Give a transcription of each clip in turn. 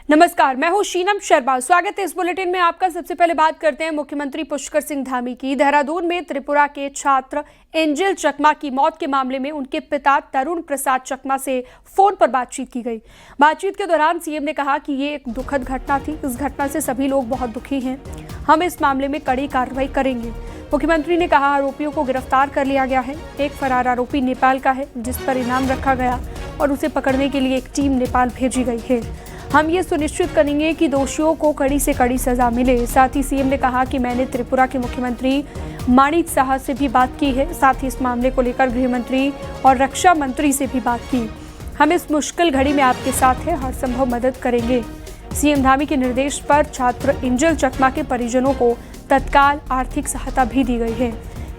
नमस्कार, मैं हूं शीनम शर्मा। स्वागत है इस बुलेटिन में आपका। सबसे पहले बात करते हैं मुख्यमंत्री पुष्कर सिंह धामी की। देहरादून में त्रिपुरा के छात्र एंजल चकमा की मौत के मामले में उनके पिता तरुण प्रसाद चकमा से फोन पर बातचीत की गई। बातचीत के दौरान सीएम ने कहा कि ये एक दुखद घटना थी। इस घटना से सभी लोग बहुत दुखी हैं। हम इस मामले में कड़ी कार्रवाई करेंगे। मुख्यमंत्री ने कहा आरोपियों को गिरफ्तार कर लिया गया है। एक फरार आरोपी नेपाल का है, जिस पर इनाम रखा गया और उसे पकड़ने के लिए एक टीम नेपाल भेजी गई है। हम ये सुनिश्चित करेंगे कि दोषियों को कड़ी से कड़ी सजा मिले। साथ ही सीएम ने कहा कि मैंने त्रिपुरा के मुख्यमंत्री माणिक साहा से भी बात की है। साथ ही इस मामले को लेकर गृह मंत्री और रक्षा मंत्री से भी बात की। हम इस मुश्किल घड़ी में आपके साथ हैं, हर संभव मदद करेंगे। सीएम धामी के निर्देश पर छात्र एंजल चकमा के परिजनों को तत्काल आर्थिक सहायता भी दी गई है।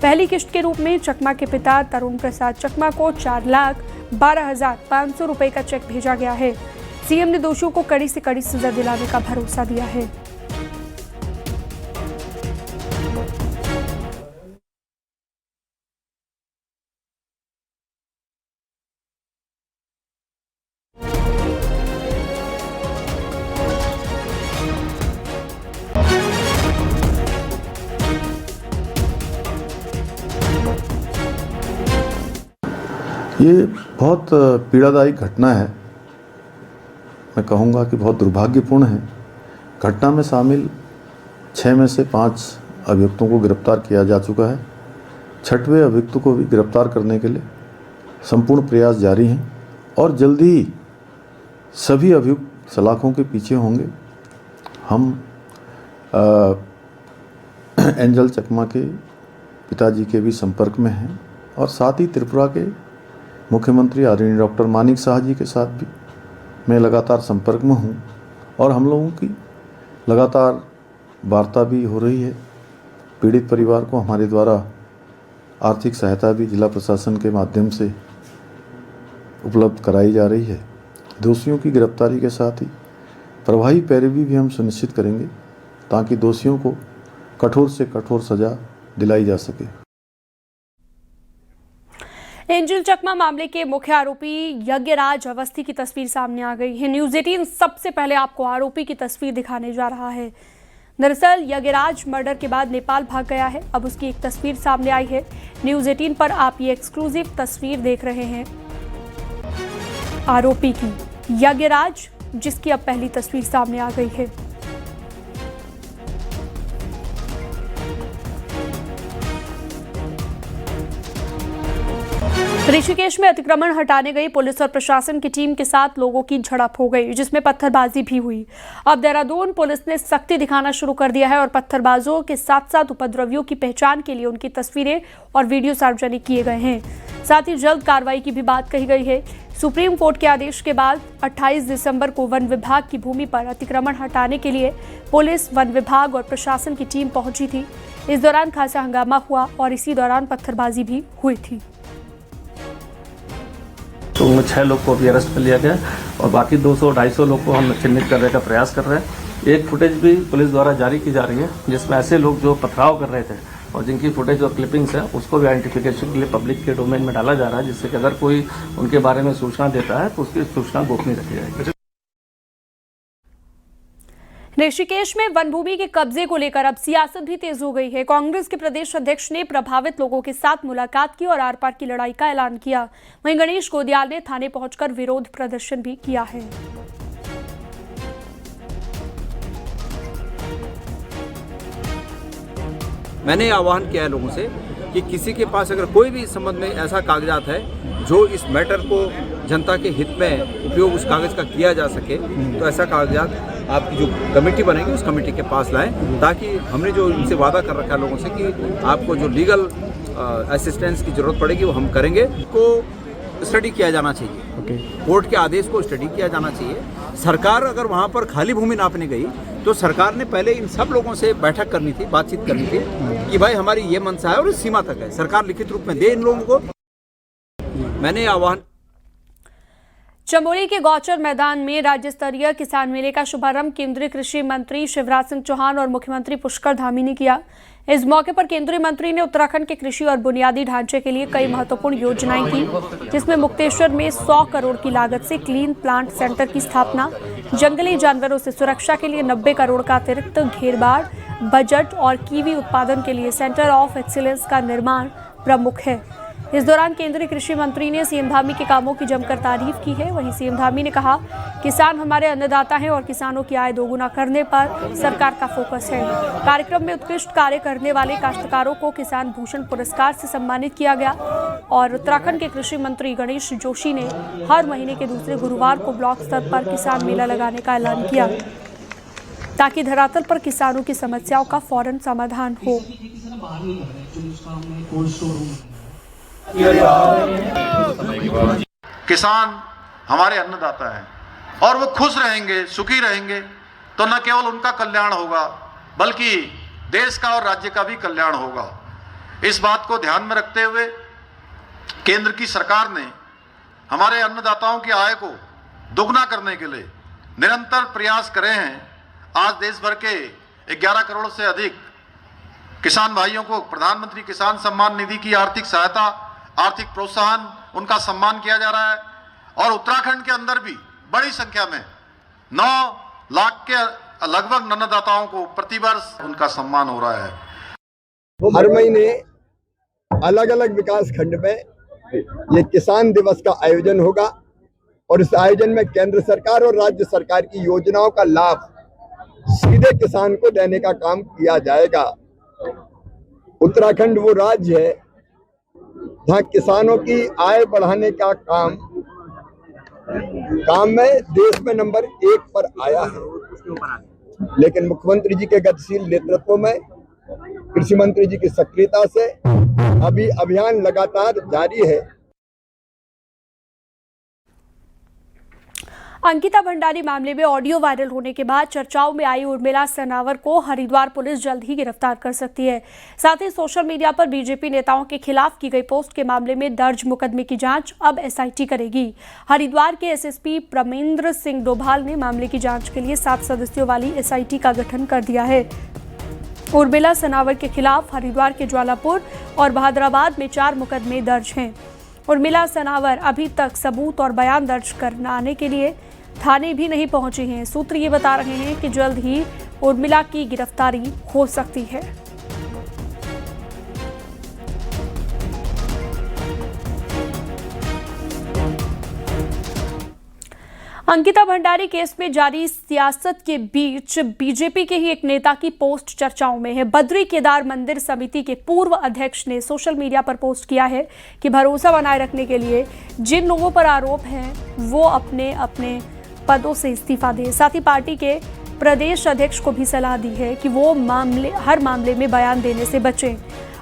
पहली किश्त के रूप में चकमा के पिता तरुण प्रसाद चकमा को 4,12,500 रुपए का चेक भेजा गया है। सीएम ने दोषियों को कड़ी से कड़ी सजा दिलाने का भरोसा दिया है। ये बहुत पीड़ादायी घटना है। मैं कहूँगा कि बहुत दुर्भाग्यपूर्ण है। घटना में शामिल 6 में से 5 अभियुक्तों को गिरफ्तार किया जा चुका है। 6वें अभियुक्त को भी गिरफ्तार करने के लिए संपूर्ण प्रयास जारी हैं और जल्दी ही सभी अभियुक्त सलाखों के पीछे होंगे। हम एंजल चकमा के पिताजी के भी संपर्क में हैं और साथ ही त्रिपुरा के मुख्यमंत्री आदरणीय डॉक्टर माणिक साहा जी के साथ भी मैं लगातार संपर्क में हूँ और हम लोगों की लगातार वार्ता भी हो रही है। पीड़ित परिवार को हमारे द्वारा आर्थिक सहायता भी जिला प्रशासन के माध्यम से उपलब्ध कराई जा रही है। दोषियों की गिरफ्तारी के साथ ही प्रभावी पैरवी भी हम सुनिश्चित करेंगे ताकि दोषियों को कठोर से कठोर सजा दिलाई जा सके। एंजल चकमा मामले के मुख्य आरोपी यज्ञराज अवस्थी की तस्वीर सामने आ गई है। न्यूज़ 18 सबसे पहले आपको आरोपी की तस्वीर दिखाने जा रहा है। दरअसल यज्ञराज मर्डर के बाद नेपाल भाग गया है। अब उसकी एक तस्वीर सामने आई है। न्यूज़ 18 पर आप ये एक्सक्लूसिव तस्वीर देख रहे हैं आरोपी की, यज्ञराज, जिसकी अब पहली तस्वीर सामने आ गई है। ऋषिकेश में अतिक्रमण हटाने गई पुलिस और प्रशासन की टीम के साथ लोगों की झड़प हो गई, जिसमें पत्थरबाजी भी हुई। अब देहरादून पुलिस ने सख्ती दिखाना शुरू कर दिया है और पत्थरबाजों के साथ साथ उपद्रवियों की पहचान के लिए उनकी तस्वीरें और वीडियो सार्वजनिक किए गए हैं। साथ ही जल्द कार्रवाई की भी बात कही गई है। सुप्रीम कोर्ट के आदेश के बाद 28 दिसंबर को वन विभाग की भूमि पर अतिक्रमण हटाने के लिए पुलिस, वन विभाग और प्रशासन की टीम पहुंची थी। इस दौरान खासा हंगामा हुआ और इसी दौरान पत्थरबाजी भी हुई थी। तो 6 लोग को भी अरेस्ट कर लिया गया और बाकी 200-250 लोग को हम चिन्हित करने का प्रयास कर रहे हैं। एक फुटेज भी पुलिस द्वारा जारी की जा रही है जिसमें ऐसे लोग जो पथराव कर रहे थे और जिनकी फुटेज और क्लिपिंग्स है उसको भी आइडेंटिफिकेशन के लिए पब्लिक के डोमेन में डाला जा रहा है, जिससे कि अगर कोई उनके बारे में सूचना देता है तो उसकी सूचना गोपनीय रखी जाएगी। ऋषिकेश में वन भूमि के कब्जे को लेकर अब सियासत भी तेज हो गई है। कांग्रेस के प्रदेश अध्यक्ष ने प्रभावित लोगों के साथ मुलाकात की और आर पार की लड़ाई का ऐलान किया। वहीं गणेश गोदियाल ने थाने पहुंचकर विरोध प्रदर्शन भी किया है। मैंने आह्वान किया है लोगों से कि किसी के पास अगर कोई भी इस संबंध में ऐसा कागजात है जो इस मैटर को जनता के हित में उपयोग उस कागज़ का किया जा सके, तो ऐसा कागजात आपकी जो कमेटी बनेगी उस कमेटी के पास लाएं, ताकि हमने जो इनसे वादा कर रखा है लोगों से कि आपको जो लीगल असिस्टेंस की ज़रूरत पड़ेगी वो हम करेंगे। को स्टडी किया जाना चाहिए। कोर्ट के आदेश को स्टडी किया जाना चाहिए। सरकार अगर वहाँ पर खाली भूमि नापने गई तो सरकार ने पहले इन सब लोगों से बैठक करनी थी, बातचीत करनी थी कि भाई हमारी ये मंशा है और इस सीमा तक है। सरकार लिखित रूप में दे इन लोगों को। मैंने आह्वान चमोली के गौचर मैदान में राज्य स्तरीय किसान मेले का शुभारंभ केंद्रीय कृषि मंत्री शिवराज सिंह चौहान और मुख्यमंत्री पुष्कर धामी ने किया। इस मौके पर केंद्रीय मंत्री ने उत्तराखंड के कृषि और बुनियादी ढांचे के लिए कई महत्वपूर्ण योजनाएं की, जिसमें मुक्तेश्वर में 100 करोड़ की लागत से क्लीन प्लांट सेंटर की स्थापना, जंगली जानवरों से सुरक्षा के लिए 90 करोड़ का अतिरिक्त घेरबाड़ बजट और कीवी उत्पादन के लिए सेंटर ऑफ एक्सीलेंस का निर्माण प्रमुख है। इस दौरान केंद्रीय कृषि मंत्री ने सीएम धामी के कामों की जमकर तारीफ की है। वहीं सीएम धामी ने कहा, किसान हमारे अन्नदाता हैं और किसानों की आय दोगुना करने पर सरकार का फोकस है। कार्यक्रम में उत्कृष्ट कार्य करने वाले काश्तकारों को किसान भूषण पुरस्कार से सम्मानित किया गया और उत्तराखंड के कृषि मंत्री गणेश जोशी ने हर महीने के दूसरे गुरुवार को ब्लॉक स्तर पर किसान मेला लगाने का ऐलान किया, ताकि धरातल पर किसानों की समस्याओं का फौरन समाधान हो। किसान हमारे अन्नदाता हैं और वो खुश रहेंगे, सुखी रहेंगे तो न केवल उनका कल्याण होगा बल्कि देश का और राज्य का भी कल्याण होगा। इस बात को ध्यान में रखते हुए केंद्र की सरकार ने हमारे अन्नदाताओं की आय को दोगुना करने के लिए निरंतर प्रयास करे हैं। आज देश भर के 11 करोड़ से अधिक किसान भाइयों को प्रधानमंत्री किसान सम्मान निधि की आर्थिक सहायता, आर्थिक प्रोत्साहन, उनका सम्मान किया जा रहा है और उत्तराखंड के अंदर भी बड़ी संख्या में 9 लाख के लगभग अन्नदाताओं को प्रतिवर्ष उनका सम्मान हो रहा है। हर महीने अलग अलग विकास खंड में ये किसान दिवस का आयोजन होगा और इस आयोजन में केंद्र सरकार और राज्य सरकार की योजनाओं का लाभ सीधे किसान को देने का काम किया जाएगा। उत्तराखंड वो राज्य है जहाँ किसानों की आय बढ़ाने का काम में देश में नंबर 1 पर आया है। लेकिन मुख्यमंत्री जी के गतिशील नेतृत्व में, कृषि मंत्री जी की सक्रियता से अभी अभियान लगातार जारी है। अंकिता भंडारी मामले में ऑडियो वायरल होने के बाद चर्चाओं में आई उर्मिला सनावर को हरिद्वार पुलिस जल्द ही गिरफ्तार कर सकती है। साथ ही सोशल मीडिया पर बीजेपी नेताओं के खिलाफ की गई पोस्ट के मामले में दर्ज मुकदमे की जांच अब एसआईटी करेगी। हरिद्वार के एसएसपी प्रमेंद्र सिंह डोभाल ने मामले की जांच के लिए 7 सदस्यों वाली एसआईटी का गठन कर दिया है। उर्मिला सनावर के खिलाफ हरिद्वार के ज्वालापुर और बहादुराबाद में 4 मुकदमे दर्ज हैं। उर्मिला सनावर अभी तक सबूत और बयान दर्ज कराने के लिए थाने भी नहीं पहुंची हैं। सूत्र ये बता रहे हैं कि जल्द ही उर्मिला की गिरफ्तारी हो सकती है। अंकिता भंडारी केस में जारी सियासत के बीच बीजेपी के ही एक नेता की पोस्ट चर्चाओं में है। बद्री केदार मंदिर समिति के पूर्व अध्यक्ष ने सोशल मीडिया पर पोस्ट किया है कि भरोसा बनाए रखने के लिए जिन लोगों पर आरोप हैं वो अपने अपने पदों से इस्तीफा दें। साथ ही पार्टी के प्रदेश अध्यक्ष को भी सलाह दी है कि वो हर मामले में बयान देने से बचें।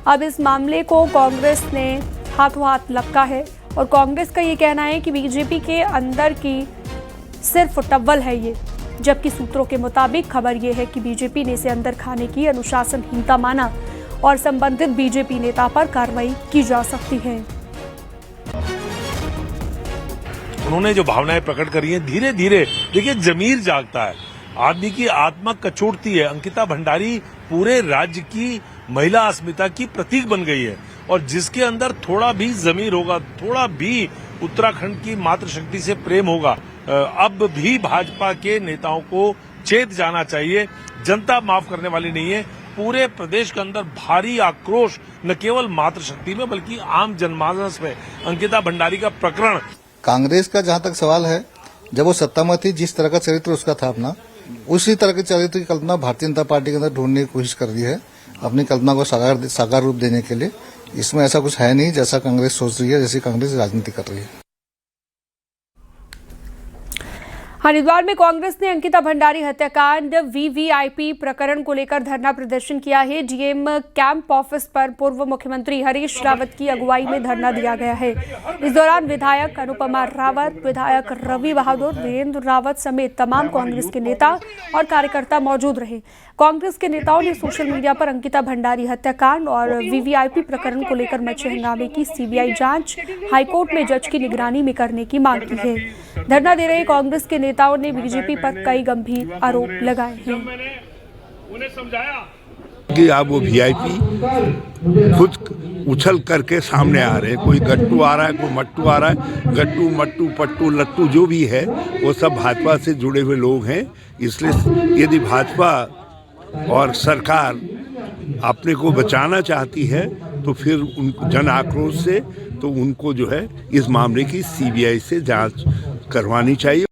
अब इस मामले को कांग्रेस ने हाथों हाथ लपका है और कांग्रेस का ये कहना है कि बीजेपी के अंदर की सिर्फ टव्वल है ये, जबकि सूत्रों के मुताबिक खबर ये है कि बीजेपी ने इसे अंदर खाने की अनुशासनहीनता माना और संबंधित बीजेपी नेता पर कार्रवाई की जा सकती है। उन्होंने जो भावनाएं प्रकट करी हैं, धीरे धीरे देखिए जमीर जागता है, आदमी की आत्मा कचोटती है। अंकिता भंडारी पूरे राज्य की महिला अस्मिता की प्रतीक बन गई है और जिसके अंदर थोड़ा भी जमीर होगा, थोड़ा भी उत्तराखंड की मातृशक्ति से प्रेम होगा, अब भी भाजपा के नेताओं को चेत जाना चाहिए। जनता माफ करने वाली नहीं है। पूरे प्रदेश के अंदर भारी आक्रोश न केवल मातृशक्ति में बल्कि आम जनमानस में अंकिता भंडारी का प्रकरण। कांग्रेस का जहां तक सवाल है, जब वो सत्ता में थी जिस तरह का चरित्र उसका था अपना, उसी तरह के चरित्र की कल्पना भारतीय जनता पार्टी के अंदर ढूंढने की कोशिश कर रही है अपनी कल्पना को साकार रूप देने के लिए। इसमें ऐसा कुछ है नहीं जैसा कांग्रेस सोच रही है, जैसी कांग्रेस राजनीति कर रही है। हरिद्वार में कांग्रेस ने अंकिता भंडारी हत्याकांड वीवीआईपी प्रकरण को लेकर धरना प्रदर्शन किया है। डीएम कैंप ऑफिस पर पूर्व मुख्यमंत्री हरीश रावत की अगुवाई में धरना दिया गया है। इस दौरान विधायक अनुपमा रावत, विधायक रवि बहादुर, वीरेंद्र रावत समेत तमाम कांग्रेस के नेता और कार्यकर्ता मौजूद रहे। कांग्रेस के नेताओं ने सोशल मीडिया पर अंकिता भंडारी हत्याकांड और वीवीआईपी प्रकरण को लेकर मचे हंगामे की सीबीआई जांच हाईकोर्ट में जज की निगरानी में करने की मांग की है। धरना दे रहे कांग्रेस के नेताओं ने बीजेपी पर कई गंभीर आरोप लगाए हैं। कि अब वो वीआईपी खुद उछल करके सामने आ रहे हैं। कोई गट्टू आ रहा है, कोई मट्टू आ रहा है। गट्टू, मट्टू, पट्टू, लट्टू जो भी है वो सब भाजपा से जुड़े हुए लोग हैं। इसलिए यदि भाजपा और सरकार अपने को बचाना चाहती है तो फिर उन जन आक्रोश से तो उनको जो है इस मामले की सीबीआई से जांच करवानी चाहिए।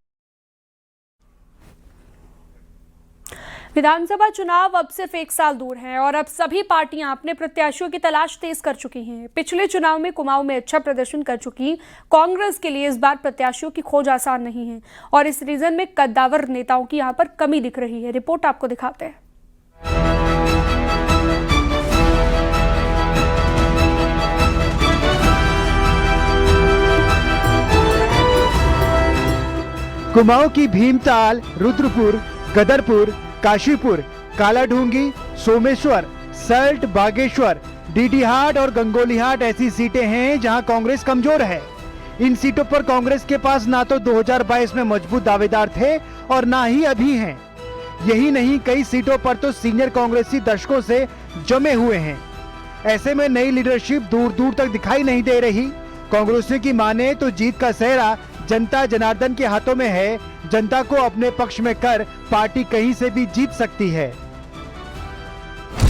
विधानसभा चुनाव अब सिर्फ 1 साल दूर हैं और अब सभी पार्टियां अपने प्रत्याशियों की तलाश तेज कर चुकी हैं। पिछले चुनाव में कुमाऊं में अच्छा प्रदर्शन कर चुकी कांग्रेस के लिए इस बार प्रत्याशियों की खोज आसान नहीं है और इस रीजन में कद्दावर नेताओं की यहां पर कमी दिख रही है। रिपोर्ट आपको दिखाते हैं। कुमाऊं की भीमताल, रुद्रपुर, गदरपुर, काशीपुर, कालाढूंगी, सोमेश्वर, सल्ट, बागेश्वर, डीडीहाट और गंगोलीहाट ऐसी सीटें हैं जहां कांग्रेस कमजोर है। इन सीटों पर कांग्रेस के पास ना तो 2022 में मजबूत दावेदार थे और ना ही अभी हैं। यही नहीं, कई सीटों पर तो सीनियर कांग्रेसी दशकों से जमे हुए हैं। ऐसे में नई लीडरशिप दूर दूर तक दिखाई नहीं दे रही। कांग्रेसियों की माने तो जीत का सेहरा जनता जनार्दन के हाथों में है। जनता को अपने पक्ष में कर पार्टी कहीं से भी जीत सकती है।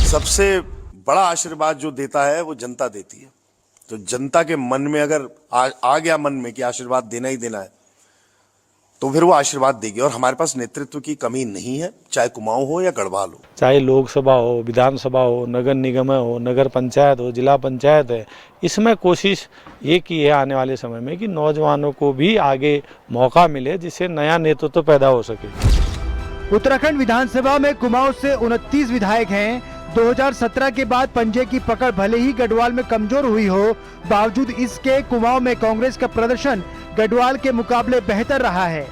सबसे बड़ा आशीर्वाद जो देता है वो जनता देती है। तो जनता के मन में अगर आ गया मन में कि आशीर्वाद देना ही देना है तो फिर वो आशीर्वाद देगी। और हमारे पास नेतृत्व की कमी नहीं है, चाहे कुमाऊं हो या गढ़वाल हो, चाहे लोकसभा हो, विधानसभा हो, नगर निगम हो, नगर पंचायत हो, जिला पंचायत है। इसमें कोशिश ये की है आने वाले समय में कि नौजवानों को भी आगे मौका मिले जिससे नया नेतृत्व पैदा हो सके। उत्तराखंड विधानसभा में कुमाऊं से 29 विधायक हैं। 2017 के बाद पंजे की पकड़ भले ही गढ़वाल में कमजोर हुई हो, बावजूद इसके कुमाऊं में कांग्रेस का प्रदर्शन गढ़वाल के मुकाबले बेहतर रहा है।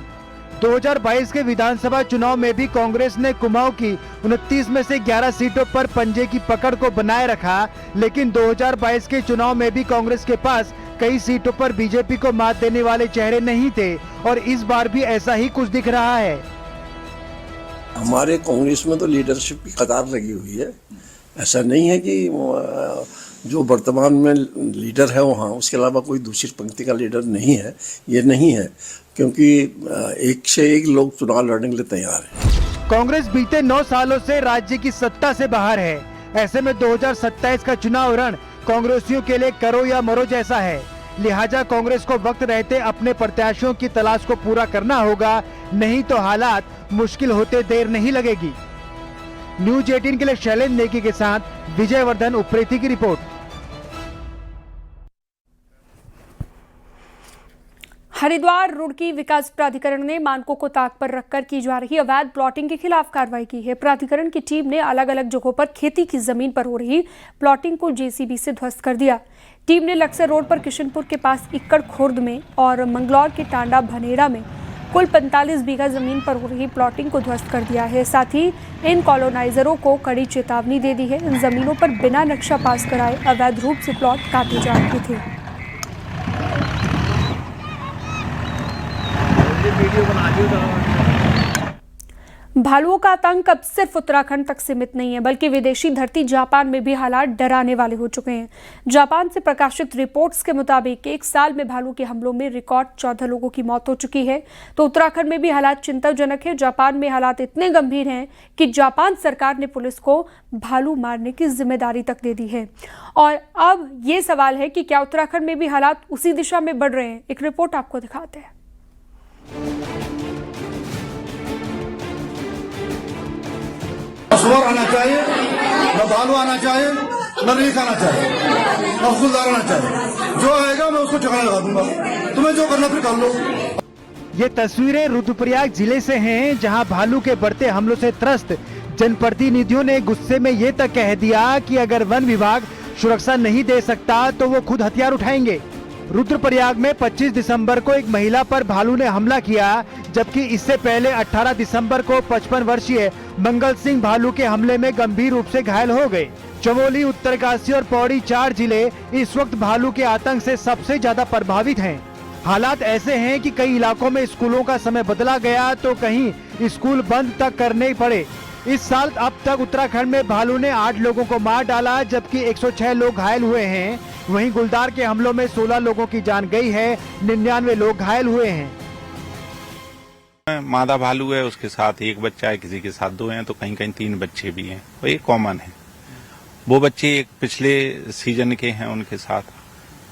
2022 के विधानसभा चुनाव में भी कांग्रेस ने कुमाऊं की 29 में से 11 सीटों पर पंजे की पकड़ को बनाए रखा, लेकिन 2022 के चुनाव में भी कांग्रेस के पास कई सीटों पर बीजेपी को मात देने वाले चेहरे नहीं थे और इस बार भी ऐसा ही कुछ दिख रहा है। हमारे कांग्रेस में तो लीडरशिप की कतार लगी हुई है। ऐसा नहीं है कि जो वर्तमान में लीडर है वहाँ उसके अलावा कोई दूसरी पंक्ति का लीडर नहीं है, ये नहीं है, क्योंकि एक से एक लोग चुनाव लड़ने के लिए तैयार हैं। कांग्रेस बीते 9 सालों से राज्य की सत्ता से बाहर है। ऐसे में 2027 का चुनाव रण कांग्रेसियों के लिए करो या मरो जैसा है। लिहाजा कांग्रेस को वक्त रहते अपने प्रत्याशियों की तलाश को पूरा करना होगा, नहीं तो हालात मुश्किल होते देर नहीं लगेगी। न्यूज 18 के लिए शैलेंद्र नेगी के साथ विजयवर्धन उप्रेती की रिपोर्ट। हरिद्वार रुड़की विकास प्राधिकरण ने मानकों को ताक पर रखकर की जा रही अवैध प्लॉटिंग के खिलाफ कार्रवाई की है। प्राधिकरण की टीम ने अलग अलग जगहों पर खेती की जमीन पर हो रही प्लॉटिंग को जेसीबी से ध्वस्त कर दिया। टीम ने लक्सर रोड पर किशनपुर के पास इक्कड़ खुर्द में और मंगलौर के टांडा भनेड़ा में कुल 45 बीघा जमीन पर हो रही प्लॉटिंग को ध्वस्त कर दिया है। साथ ही इन कॉलोनाइजरों को कड़ी चेतावनी दे दी है। इन जमीनों पर बिना नक्शा पास कराए अवैध रूप से प्लॉट काटे जा रहे थे। भालुओं का आतंक अब सिर्फ उत्तराखंड तक सीमित नहीं है, बल्कि विदेशी धरती जापान में भी हालात डराने वाले हो चुके हैं। जापान से प्रकाशित रिपोर्ट्स के मुताबिक 1 साल में भालू के हमलों में रिकॉर्ड 14 लोगों की मौत हो चुकी है। तो उत्तराखंड में भी हालात चिंताजनक है। जापान में हालात इतने गंभीर हैं कि जापान सरकार ने पुलिस को भालू मारने की जिम्मेदारी तक दे दी है। और अब ये सवाल है कि क्या उत्तराखंड में भी हालात उसी दिशा में बढ़ रहे हैं। एक रिपोर्ट आपको दिखाते हैं। सुअर आना चाहिए, न भालू आना चाहिए, न रीछ आना चाहिए, न फूलदार आना चाहिए। जो आएगा मैं उसको ठिकाना लगा दूंगा। तुम्हें जो करना फिर कर लो। ये तस्वीरें रुद्रप्रयाग जिले से हैं, जहां भालू के बढ़ते हमलों से त्रस्त जनप्रतिनिधियों ने गुस्से में ये तक कह दिया कि अगर वन विभाग सुरक्षा नहीं दे सकता तो वो खुद हथियार उठाएंगे। रुद्रप्रयाग में 25 दिसंबर को एक महिला पर भालू ने हमला किया, जबकि इससे पहले 18 दिसंबर को 55 वर्षीय मंगल सिंह भालू के हमले में गंभीर रूप से घायल हो गए। चमोली, उत्तरकाशी और पौड़ी 4 जिले इस वक्त भालू के आतंक से सबसे ज्यादा प्रभावित हैं। हालात ऐसे हैं कि कई इलाकों में स्कूलों का समय बदला गया तो कहीं स्कूल बंद तक करने पड़े। इस साल अब तक उत्तराखंड में भालू ने 8 लोगों को मार डाला, जबकि 106 लोग घायल हुए हैं। वहीं गुलदार के हमलों में 16 लोगों की जान गई है, 99 लोग घायल हुए हैं। मादा भालू है, उसके साथ एक बच्चा है, किसी के साथ 2 हैं, तो कहीं कहीं 3 बच्चे भी हैं। और ये कॉमन है। वो बच्चे एक पिछले सीजन के हैं उनके साथ।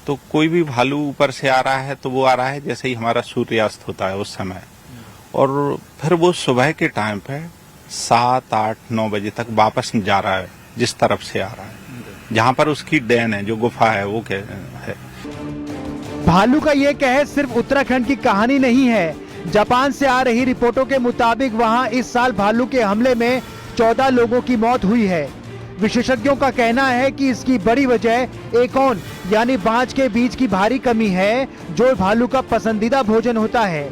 तो कोई भी भालू ऊपर से आ रहा है तो वो आ रहा है जैसे ही हमारा सूर्यास्त होता है उस समय, और फिर वो सुबह के टाइम पे 7, 8, 9 बजे तक वापस जा रहा है जिस तरफ से आ रहा है, जहाँ पर उसकी डैन है, जो गुफा है वो है। भालू का ये कहर सिर्फ उत्तराखंड की कहानी नहीं है। जापान से आ रही रिपोर्टों के मुताबिक वहाँ इस साल भालू के हमले में 14 लोगों की मौत हुई है। विशेषज्ञों का कहना है कि इसकी बड़ी वजह एकोन यानी बांज के बीज की भारी कमी है, जो भालू का पसंदीदा भोजन होता है।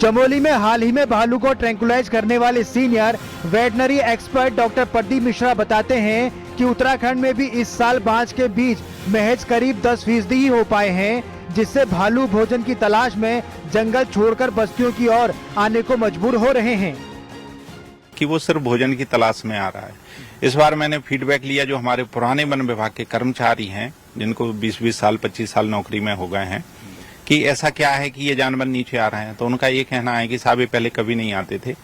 चमोली में हाल ही में भालू को ट्रैंकुलाइज करने वाले senior veterinary expert doctor Pradeep Mishra बताते हैं कि उत्तराखंड में भी इस साल बांज के बीज महज करीब 10% ही हो पाए हैं, जिससे भालू भोजन की तलाश में जंगल छोड़कर बस्तियों की ओर आने को मजबूर हो रहे हैं। कि वो सिर्फ भोजन की तलाश में आ रहा है। इस बार मैंने फीडबैक लिया जो हमारे पुराने वन विभाग के कर्मचारी हैं, जिनको 20-20 साल 25 साल नौकरी में हो गए हैं, कि ऐसा क्या है कि ये जानवर नीचे आ रहे हैं। तो उनका ये कहना है कि साहब ये पहले कभी नहीं आते थे।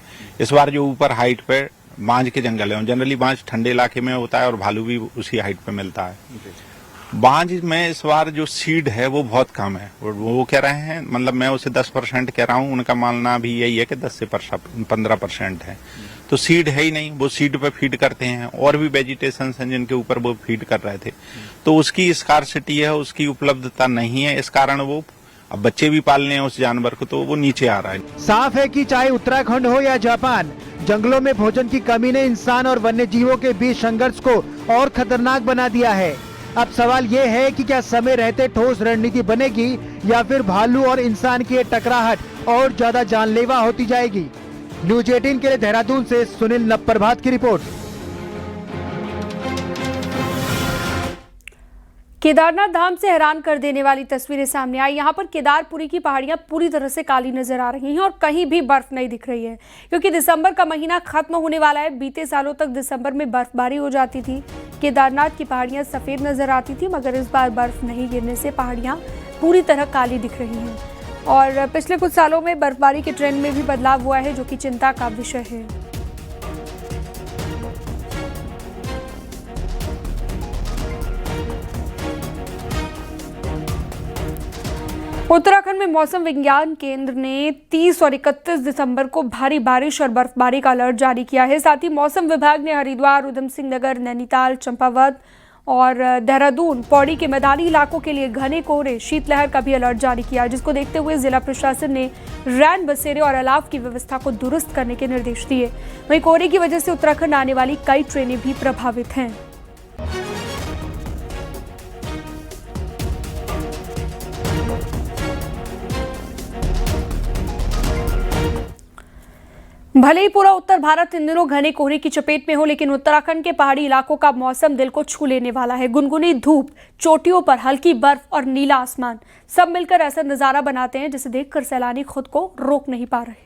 इस बार जो ऊपर हाइट पे बांज के जंगल है, जनरली बांज ठंडे इलाके में होता है और भालू भी उसी हाइट पे मिलता है। बांज में इस बार जो सीड है वो बहुत कम है। वो कह रहे हैं, मतलब मैं उसे 10% कह रहा हूँ, उनका मानना भी यही है कि 10 से 15% है। तो सीड है ही नहीं, वो सीड पे फीड करते हैं। और भी वेजिटेशन हैं जिनके ऊपर वो फीड कर रहे थे, तो उसकी स्कार्सिटी है, उसकी उपलब्धता नहीं है। इस कारण वो अब बच्चे भी पालने हैं उस जानवर को, तो वो नीचे आ रहा है। साफ है कि चाहे उत्तराखंड हो या जापान, जंगलों में भोजन की कमी ने इंसान और वन्य जीवों के बीच संघर्ष को और खतरनाक बना दिया है। अब सवाल ये है कि क्या समय रहते ठोस रणनीति बनेगी या फिर भालू और इंसान की टकराहट और ज्यादा जानलेवा होती जाएगी। न्यूज 18 के लिए देहरादून से सुनील नवप्रभात की रिपोर्ट। केदारनाथ धाम से हैरान कर देने वाली तस्वीरें सामने आई। यहाँ पर केदारपुरी की पहाड़ियाँ पूरी तरह से काली नजर आ रही हैं और कहीं भी बर्फ नहीं दिख रही है, क्योंकि दिसंबर का महीना खत्म होने वाला है। बीते सालों तक दिसंबर में बर्फबारी हो जाती थी, केदारनाथ की पहाड़ियाँ सफ़ेद नजर आती थी, मगर इस बार बर्फ नहीं गिरने से पहाड़ियाँ पूरी तरह काली दिख रही हैं। और पिछले कुछ सालों में बर्फबारी के ट्रेंड में भी बदलाव हुआ है, जो कि चिंता का विषय है। उत्तराखंड में मौसम विज्ञान केंद्र ने 30 और 31 दिसंबर को भारी बारिश और बर्फबारी का अलर्ट जारी किया है। साथ ही मौसम विभाग ने हरिद्वार, उधम सिंह नगर, नैनीताल, चंपावत और देहरादून, पौड़ी के मैदानी इलाकों के लिए घने कोहरे, शीतलहर का भी अलर्ट जारी किया, जिसको देखते हुए जिला प्रशासन ने रैन बसेरे और अलाव की व्यवस्था को दुरुस्त करने के निर्देश दिए। वहीं कोहरे की वजह से उत्तराखंड आने वाली कई ट्रेनें भी प्रभावित हैं। भले ही पूरा उत्तर भारत इन दिनों घने कोहरे की चपेट में हो, लेकिन उत्तराखंड के पहाड़ी इलाकों का मौसम दिल को छू लेने वाला है। गुनगुनी धूप, चोटियों पर हल्की बर्फ और नीला आसमान, सब मिलकर ऐसा नजारा बनाते हैं जिसे देखकर सैलानी खुद को रोक नहीं पा रहे।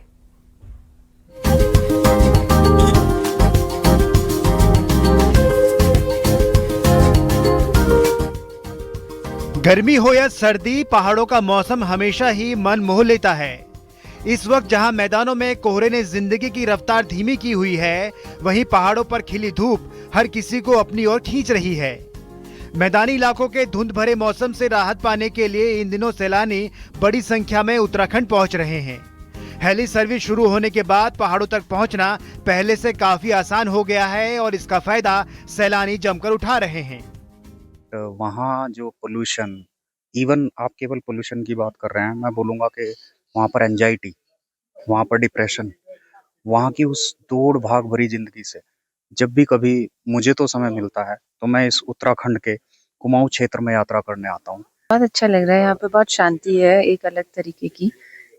गर्मी हो या सर्दी, पहाड़ों का मौसम हमेशा ही मन मोह लेता है। इस वक्त जहां मैदानों में कोहरे ने जिंदगी की रफ्तार धीमी की हुई है, वहीं पहाड़ों पर खिली धूप हर किसी को अपनी ओर खींच रही है। मैदानी इलाकों के धुंध भरे मौसम से राहत पाने के लिए इन दिनों सैलानी बड़ी संख्या में उत्तराखंड पहुंच रहे हैं। हेली सर्विस शुरू होने के बाद पहाड़ों तक पहुंचना पहले से काफी आसान हो गया है और इसका फायदा सैलानी जमकर उठा रहे हैं। वहाँ जो पोल्यूशन, इवन आप केवल पोल्यूशन की बात कर रहे हैं, मैं बोलूँगा कि वहाँ पर एंजाइटी वहाँ पर डिप्रेशन, वहाँ की उस दौड़ भाग भरी जिंदगी से जब भी कभी मुझे तो समय मिलता है तो मैं इस उत्तराखंड के कुमाऊं क्षेत्र में यात्रा करने आता हूँ। बहुत अच्छा लग रहा है। यहाँ पे बहुत शांति है, एक अलग तरीके की।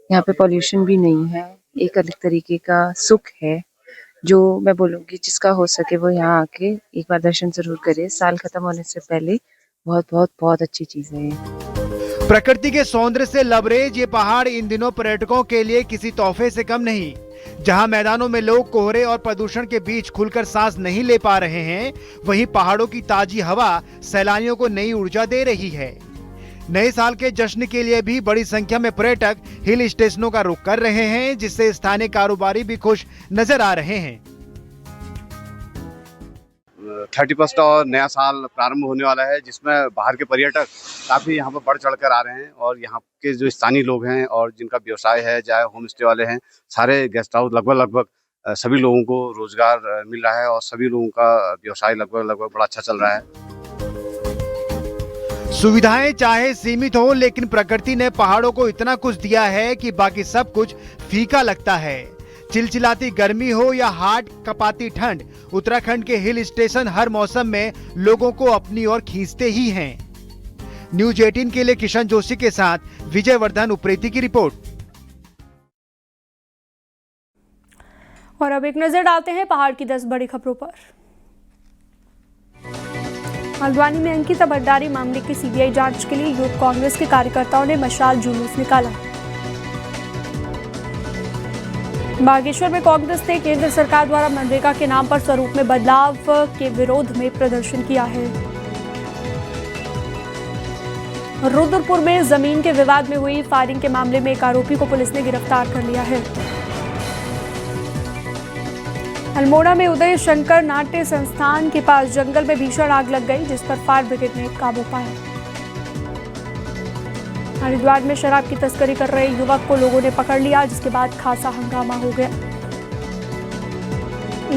यहाँ पे पॉल्यूशन भी नहीं है, एक अलग तरीके का सुख है, जो मैं बोलूँगी जिसका हो सके वो यहाँ आके एक बार दर्शन जरूर करे। साल खत्म होने से पहले बहुत बहुत बहुत अच्छी चीज है ये। प्रकृति के सौंदर्य से लबरेज ये पहाड़ इन दिनों पर्यटकों के लिए किसी तोहफे से कम नहीं। जहां मैदानों में लोग कोहरे और प्रदूषण के बीच खुलकर सांस नहीं ले पा रहे हैं, वहीं पहाड़ों की ताजी हवा सैलानियों को नई ऊर्जा दे रही है। नए साल के जश्न के लिए भी बड़ी संख्या में पर्यटक हिल स्टेशनों का रुख कर रहे हैं, जिससे स्थानीय कारोबारी भी खुश नजर आ रहे हैं। 31 और नया साल प्रारंभ होने वाला है, जिसमें बाहर के पर्यटक काफ़ी यहाँ पर बढ़ चढ़ कर आ रहे हैं और यहाँ के जो स्थानीय लोग हैं और जिनका व्यवसाय है, चाहे होम स्टे वाले हैं, सारे गेस्ट हाउस लगभग सभी लोगों को रोजगार मिल रहा है और सभी लोगों का व्यवसाय लगभग बड़ा अच्छा चल रहा है। सुविधाएं चाहे सीमित हो, लेकिन प्रकृति ने पहाड़ों को इतना कुछ दिया है कि बाकी सब कुछ फीका लगता है। चिलचिलाती गर्मी हो या हाथ कपाती ठंड, उत्तराखंड के हिल स्टेशन हर मौसम में लोगों को अपनी ओर खींचते ही हैं। न्यूज 18 के लिए किशन जोशी के साथ विजय वर्धन उप्रेती की रिपोर्ट। और अब एक नजर डालते हैं पहाड़ की 10 बड़ी खबरों पर। हल्द्वानी में अंकिता भंडारी मामले की सीबीआई जांच के लिए यूथ कांग्रेस के कार्यकर्ताओं ने मशाल जुलूस निकाला। बागेश्वर में कांग्रेस ने केंद्र सरकार द्वारा मनरेगा के नाम पर स्वरूप में बदलाव के विरोध में प्रदर्शन किया है। रुद्रपुर में जमीन के विवाद में हुई फायरिंग के मामले में एक आरोपी को पुलिस ने गिरफ्तार कर लिया है। अल्मोड़ा में उदय शंकर नाट्य संस्थान के पास जंगल में भीषण आग लग गई, जिस पर फायर ब्रिगेड ने काबू पाया। हरिद्वार में शराब की तस्करी कर रहे युवक को लोगों ने पकड़ लिया, जिसके बाद खासा हंगामा हो गया।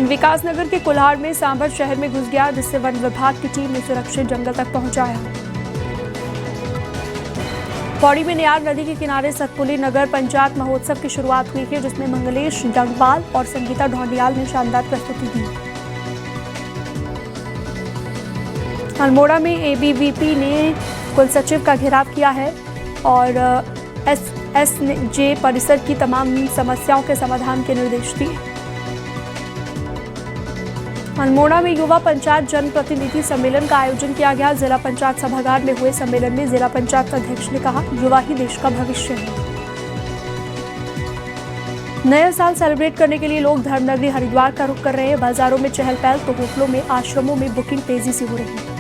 विकासनगर के कुल्हाड़ में सांभर शहर में घुस गया, जिससे वन विभाग की टीम ने सुरक्षित जंगल तक पहुंचाया। पौड़ी में नियार नदी के किनारे सतपुली नगर पंचायत महोत्सव की शुरुआत हुई है, जिसमें मंगलेश डंगवाल और संगीता ढोंडियाल ने शानदार प्रस्तुति दी। अल्मोड़ा में एबीवीपी ने कुल सचिव का घेराव किया है और एसएसजे परिसर की तमाम समस्याओं के समाधान के निर्देश दिए। अल्मोड़ा में युवा पंचायत जनप्रतिनिधि सम्मेलन का आयोजन किया गया। जिला पंचायत सभागार में हुए सम्मेलन में जिला पंचायत अध्यक्ष ने कहा, युवा ही देश का भविष्य है। नया साल सेलिब्रेट करने के लिए लोग धर्मनगरी हरिद्वार का रुख कर रहे हैं। बाजारों में चहल पहल तो होटलों में, आश्रमों में बुकिंग तेजी से हो रही है।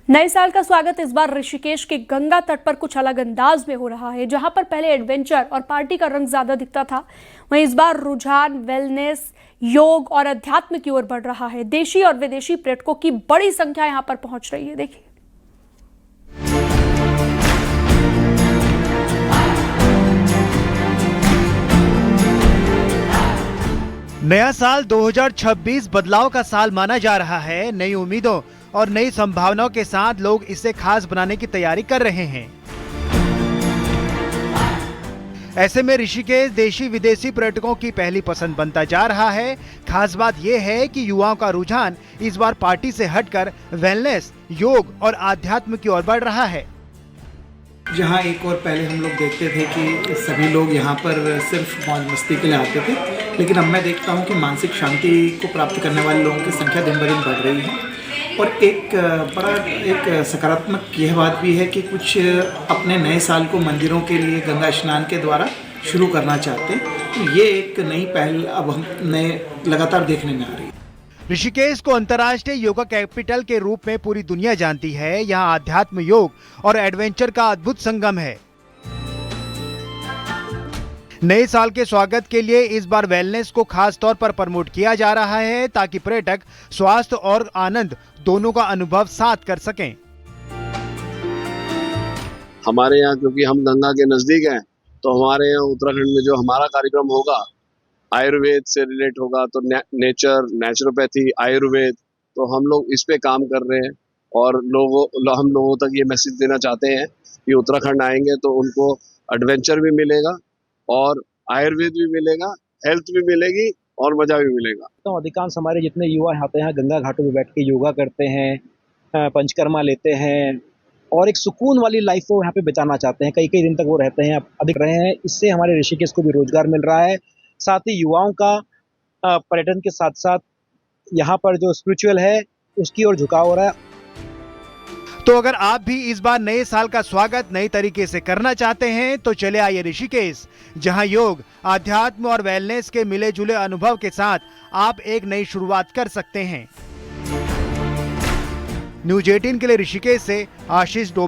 नए साल का स्वागत इस बार ऋषिकेश के गंगा तट पर कुछ अलग अंदाज में हो रहा है। जहां पर पहले एडवेंचर और पार्टी का रंग ज्यादा दिखता था, वहीं इस बार रुझान वेलनेस, योग और अध्यात्म की ओर बढ़ रहा है। देशी और विदेशी पर्यटकों की बड़ी संख्या यहां पर पहुंच रही है। देखिए, नया साल 2026 बदलाव का साल माना जा रहा है। नई उम्मीदों और नई संभावनाओं के साथ लोग इसे खास बनाने की तैयारी कर रहे हैं। ऐसे में ऋषिकेश देशी विदेशी पर्यटकों की पहली पसंद बनता जा रहा है। खास बात यह है कि युवाओं का रुझान इस बार पार्टी से हटकर वेलनेस, योग और आध्यात्म की ओर बढ़ रहा है। जहाँ एक और पहले हम लोग देखते थे कि सभी लोग यहाँ पर सिर्फ मौज मस्ती के लिए आते थे, लेकिन अब मैं देखता हूँ कि मानसिक शांति को प्राप्त करने वाले लोगों की संख्या दिन ब दिन बढ़ रही है। और एक सकारात्मक यह बात भी है कि कुछ अपने नए साल को मंदिरों के लिए गंगा स्नान के द्वारा शुरू करना चाहते हैं। तो ये एक नई पहल अब हम लगातार देखने में आ रही है। ऋषिकेश को अंतर्राष्ट्रीय योगा कैपिटल के रूप में पूरी दुनिया जानती है। यहाँ आध्यात्म, योग और एडवेंचर का अद्भुत संगम है। नए साल के स्वागत के लिए इस बार वेलनेस को खास तौर पर प्रमोट किया जा रहा है, ताकि पर्यटक स्वास्थ्य और आनंद दोनों का अनुभव साथ कर सकें। हमारे यहाँ क्योंकि हम गंगा के नजदीक हैं, तो हमारे यहाँ उत्तराखंड में जो हमारा कार्यक्रम होगा आयुर्वेद से रिलेट होगा, तो नेचर, नेचुरोपैथी, आयुर्वेद, तो हम लोग इस पे काम कर रहे हैं और हम लोगों तक ये मैसेज देना चाहते हैं कि उत्तराखंड आएंगे तो उनको एडवेंचर भी मिलेगा और आयुर्वेद भी मिलेगा, हेल्थ भी मिलेगी और मजा भी मिलेगा। तो अधिकांश हमारे जितने युवा आते हैं गंगा घाटों पे बैठ के योगा करते हैं, पंचकर्मा लेते हैं और एक सुकून वाली लाइफ को यहाँ पे बिताना चाहते हैं। कई कई दिन तक वो रहते हैं, अधिक रहे हैं। इससे हमारे ऋषिकेश को भी रोजगार मिल रहा है। साथ ही युवाओं का पर्यटन के साथ साथ यहाँ पर जो स्पिरिचुअल है उसकी ओर झुकाव हो रहा है। तो अगर आप भी इस बार नए साल का स्वागत नए तरीके से करना चाहते हैं तो चले आइए ऋषिकेश, जहां योग, आध्यात्म और वेलनेस के मिले जुले अनुभव के साथ आप एक नई शुरुआत कर सकते हैं। न्यूज़ 18 के लिए ऋषिकेश से आशीष डोभाल।